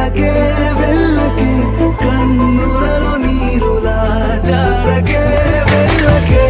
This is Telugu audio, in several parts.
వెళ్ళకే వెళ్ళకే కన్నులలో నీరులా జారకే వెళ్ళకే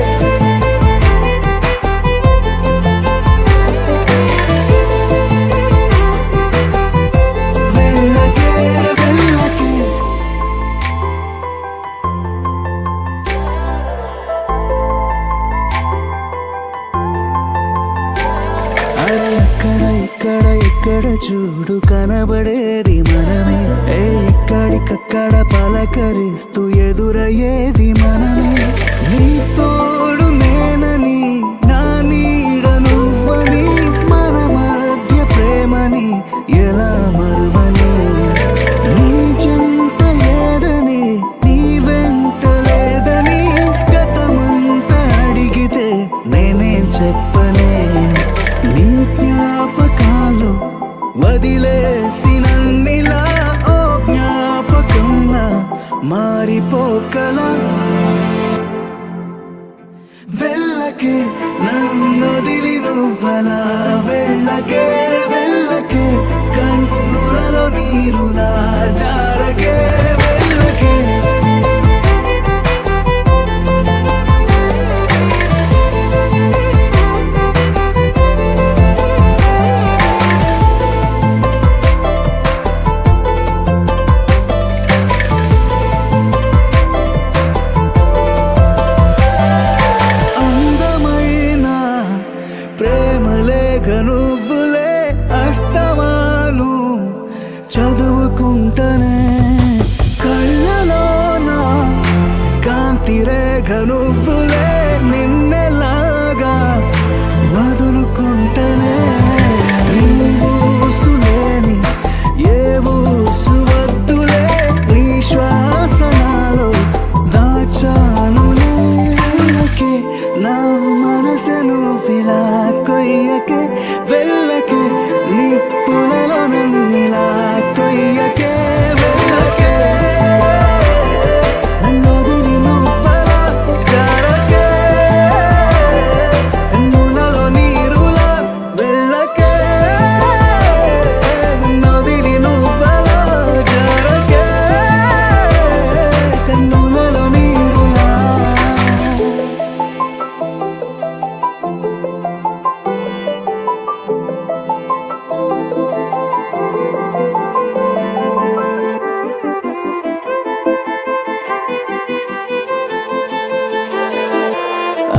ఇక్కడ చూడు కనబడేది మనమే ఎక్కడికక్కడ పలకరిస్తూ ఎదురయ్యేది మనమే నీ తోడు నేనని నా నీడ నువ్వని మన మధ్య ప్రేమని ఎలా మరువని నీ చెంత ఏదని నీ వెంట లేదని గతమంతా అడిగితే నేనేం చెప్పనే నీ జ్ఞాపకాలు వదిలేసినన్నిలా ఓ జ్ఞాపకంలా మారిపోకలా వెళ్ళకే నన్నొదిలి నువ్వలా వెళ్ళకే వెళ్ళకే కన్నులలో నీరులా జారకే వెళ్ళకే నువ్వులే అస్తమాను చదువుకుంటనే కళ్ళలోన కాంతి రేఖ నువ్వులే నిన్నెలాగా వదులుకుంటనే ఊసులేని ఏ ఊసు వద్దులే నీ శ్వాసనాలో దాచానులే వెళ్ళకే నా మనసును విలా కొయ్యకే వెళ్ళకే నిప్పులలో నన్నిలా తొయ్యకే వెళ్ళకే నన్నొదిలి నువ్వలా జారకే కన్నులలో నీరులా వెళ్ళకే నన్నొదిలి నువ్వలా జారకే కన్నులలో నీరులా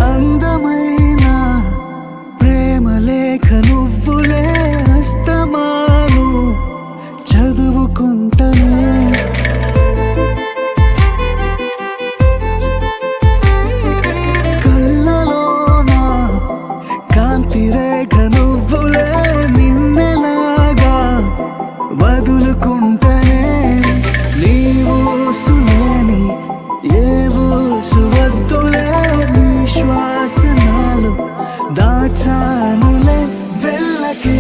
అందమైన ప్రేమ లేఖ నువ్వులే అస్తమాను చదువుకుంటనే కళ్ళలోన కాంతి రేఖ నువ్వులే నిన్నెలాగా వదులుకుంటనే నీ ఊసులేని ఏ ఊసు వద్దులే నీ శ్వాసనాలు దాచానులే వెళ్ళకే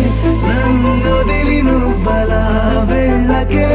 నన్నొదిలి నువ్వలా వెళ్ళకే